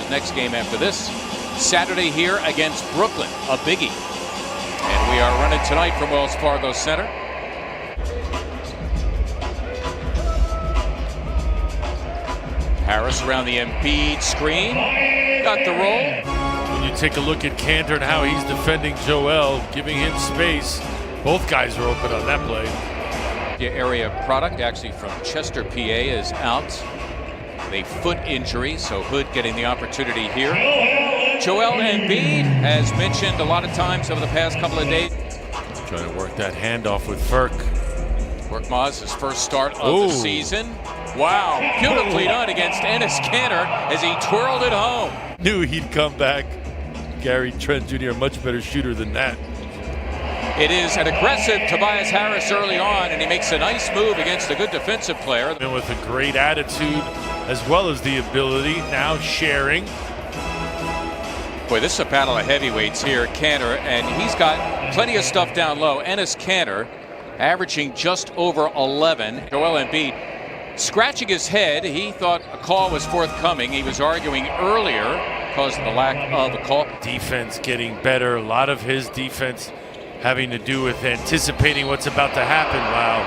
next game after this. Saturday here against Brooklyn, a biggie. And we are running tonight from Wells Fargo Center. Harris around the Embiid screen. Got the roll. When you take a look at Kanter and how he's defending Joel, giving him space, both guys are open on that play. The area product actually from Chester, PA is out with a foot injury, so Hood getting the opportunity here. Joel Embiid, as mentioned a lot of times over the past couple of days. Trying to work that handoff with Furk. Korkmaz, his first start of the season. Wow, beautifully done against Enes Kanter as he twirled it home. Knew he'd come back. Gary Trent Jr., a much better shooter than that. It is an aggressive Tobias Harris early on, and he makes a nice move against a good defensive player. And with a great attitude as well as the ability, now sharing. Boy, this is a battle of heavyweights here. Kanter, and he's got plenty of stuff down low. Enes Kanter averaging just over 11. Joel Embiid scratching his head. He thought a call was forthcoming. He was arguing earlier because of the lack of a call. Defense getting better. A lot of his defense having to do with anticipating what's about to happen. Wow.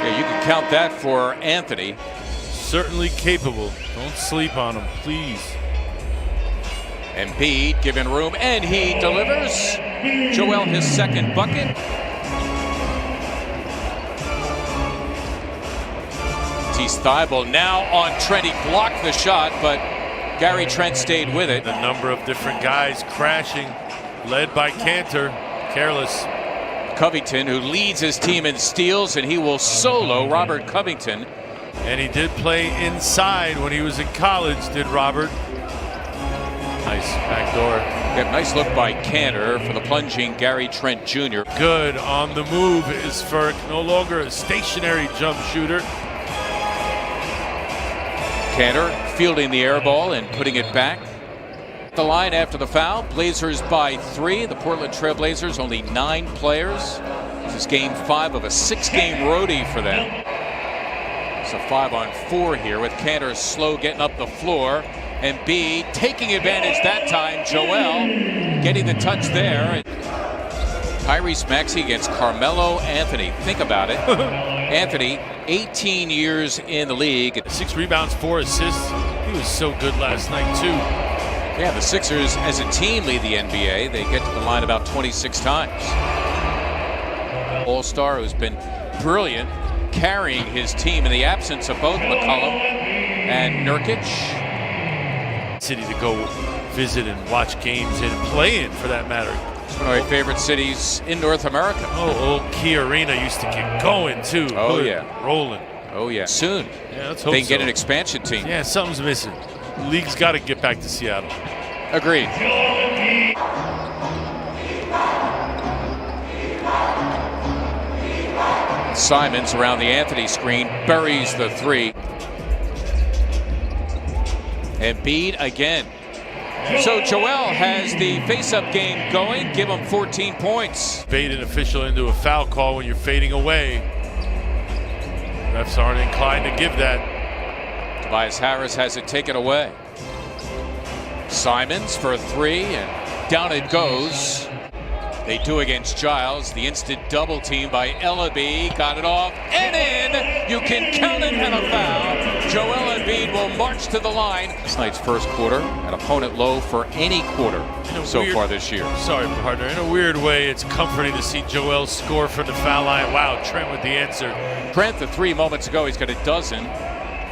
Yeah, you can count that for Anthony. Certainly capable. Don't sleep on him, please. Embiid given room, and he delivers. Joel his second bucket. Matisse Thybulle now on Trent. He blocked the shot, but Gary Trent stayed with it. A number of different guys crashing, led by Kanter. Careless. Covington, who leads his team in steals, and he will solo Robert Covington. And he did play inside when he was in college, did Robert. Nice backdoor. Yep, nice look by Kanter for the plunging Gary Trent Jr. Good on the move is Furk, no longer a stationary jump shooter. Kanter fielding the air ball and putting it back. The line after the foul. Blazers by 3. The Portland Trail Blazers only 9 players. This is game 5 of a 6-game roadie for them. It's a 5-on-4 here with Kanter slow getting up the floor. Embiid taking advantage that time. Joel getting the touch there. Tyrese Maxey against Carmelo Anthony. Think about it. Anthony, 18 years in the league. 6 rebounds, 4 assists. He was so good last night, too. Yeah, the Sixers as a team lead the NBA. They get to the line about 26 times. All-star who's been brilliant, carrying his team in the absence of both McCollum and Nurkic. City to go visit and watch games and play in, for that matter. It's one of my favorite cities in North America. Oh, old Key Arena used to get going too. Oh, good. yeah. Rolling. Oh, yeah. Soon. Yeah, let's hope they can get so. an expansion team. Yeah, something's missing. The league's got to get back to Seattle. Agreed. Simons around the Anthony screen, buries the 3. Embiid again. So Joel has the face-up game going. Give him 14 points. Bait an official into a foul call when you're fading away. Refs aren't inclined to give that. Tobias Harris has it taken away. Simons for 3, and down it goes. They do against Giles. The instant double team by Ellaby. Got it off and in. You can count it and a foul. Joel Embiid will march to the line. This night's first quarter, an opponent low for any quarter so far this year. Sorry, partner. In a weird way, it's comforting to see Joel score from the foul line. Wow, Trent with the answer. Trent, the 3 moments ago, he's got a dozen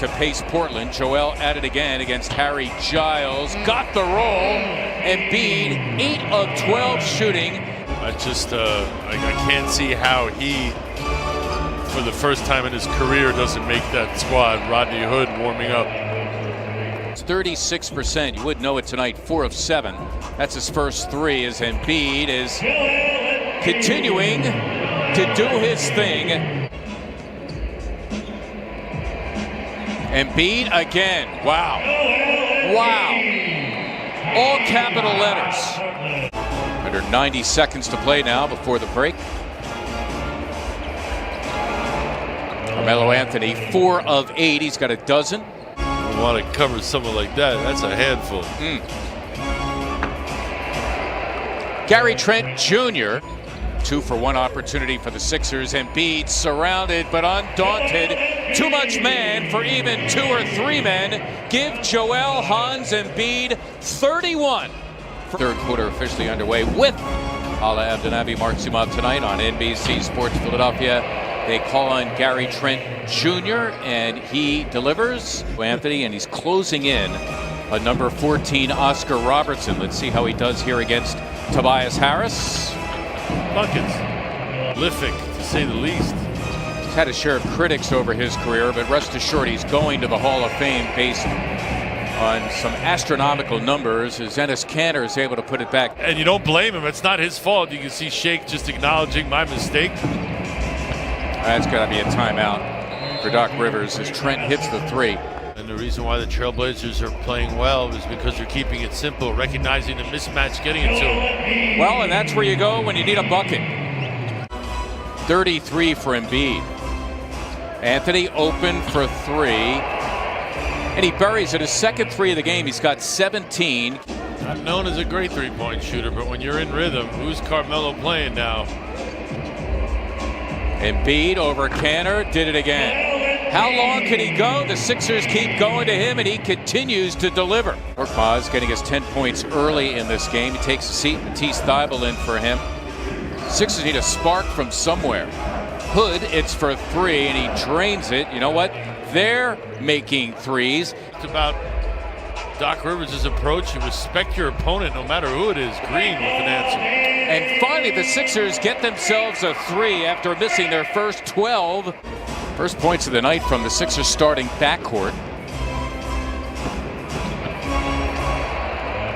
to pace Portland. Joel at it again against Harry Giles. Got the roll. Embiid, 8 of 12 shooting. I can't see how he, for the first time in his career, doesn't make that squad. Rodney Hood warming up. It's 36%. You would know it tonight. 4 of 7. That's his first 3 as Embiid is continuing to do his thing. Embiid again. Wow. Wow. All capital letters. Under 90 seconds to play now before the break. Carmelo Anthony, 4 of 8. He's got a dozen. don't want to cover someone like that. That's a handful. Gary Trent Jr. 2-for-1 opportunity for the Sixers. Embiid surrounded but undaunted. Too much man for even 2 or 3 men. Give Joel Hans Embiid 31. Third quarter officially underway with Hala Abdenabi Marksumov tonight on NBC Sports Philadelphia. They call on Gary Trent Jr. and he delivers. Anthony, and he's closing in on number 14 Oscar Robertson. Let's see how he does here against Tobias Harris. Buckets. Prolific, to say the least. He's had a share of critics over his career, but rest assured he's going to the Hall of Fame based on some astronomical numbers, as Enes Kanter is able to put it back. And you don't blame him. It's not his fault. You can see Shake just acknowledging my mistake. That's got to be a timeout for Doc Rivers as Trent hits the 3. And the reason why the Trailblazers are playing well is because they're keeping it simple, recognizing the mismatch, getting it to them. Well, and that's where you go when you need a bucket. 33 for Embiid. Anthony open for 3. And he buries it. His second 3 of the game. He's got 17. Not known as a great three-point shooter, but when you're in rhythm, who's Carmelo playing now? Embiid over Kanter, did it again. How long can he go? The Sixers keep going to him, and he continues to deliver. Korkmaz getting his 10 points early in this game. He takes a seat. Matisse Thybulle in for him. Sixers need a spark from somewhere. Hood, it's for 3, and he drains it. You know what? They're making threes. It's about Doc Rivers' approach. You respect your opponent no matter who it is. Green with an answer. And finally, the Sixers get themselves a 3 after missing their first 12. First points of the night from the Sixers starting backcourt.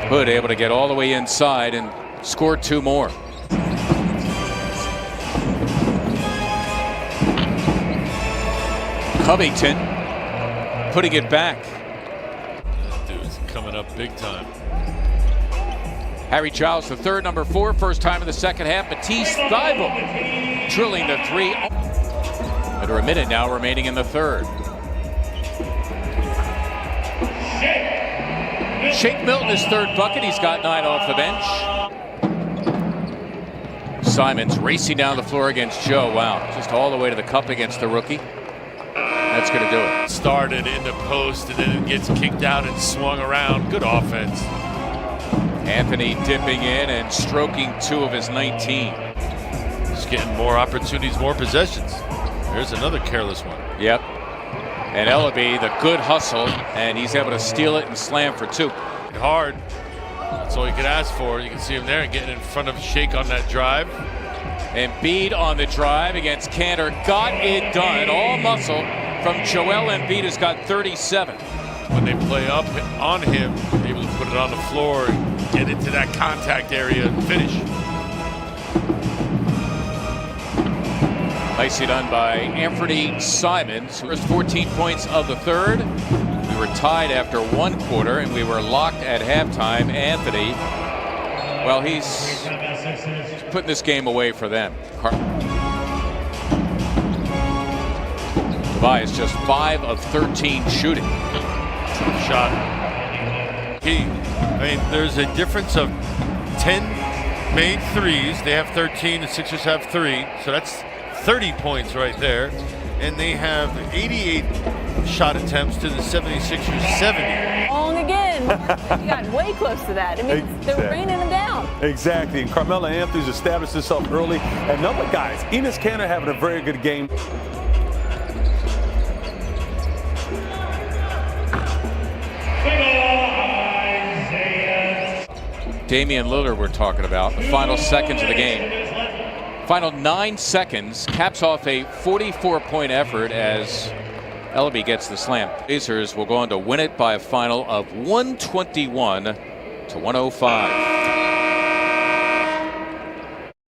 Hood able to get all the way inside and score 2 more. Covington putting it back. That dude's coming up big time. Harry Giles, the third, number 4, first time in the second half. Matisse Thybulle drilling the 3. Under a minute now remaining in the third. Shake Milton, his third bucket. He's got 9 off the bench. Simons racing down the floor against Joe. Wow, just all the way to the cup against the rookie. That's going to do it. Started in the post and then it gets kicked out and swung around. Good offense. Anthony dipping in and stroking 2 of his 19. Just getting more opportunities, more possessions. There's another careless one. Yep. And Ellaby, the good hustle, and he's able to steal it and slam for 2. Hard. That's all you could ask for. You can see him there getting in front of Shake on that drive. Embiid on the drive against Kanter. Got it done. All muscle from Joel Embiid, who's got 37. When they play up on him, able to put it on the floor and get into that contact area and finish. Nicely done by Anthony Simons, who was 14 points of the third. We were tied after 1 quarter, and we were locked at halftime. Anthony, well, he's putting this game away for them. Tobias just 5 of 13 shooting. Shot. There's a difference of 10 made threes. They have 13. The Sixers have 3. So that's 30 points right there. And they have 88 shot attempts to the 76ers 70. Wrong again. You got way close to that. I mean, they were raining them down. Exactly. And Carmelo Anthony's established himself early. And other guys, Enes Kanter having a very good game. Damian Lillard we're talking about. The final seconds of the game. Final 9 seconds caps off a 44-point effort as Ellaby gets the slam. Blazers will go on to win it by a final of 121-105.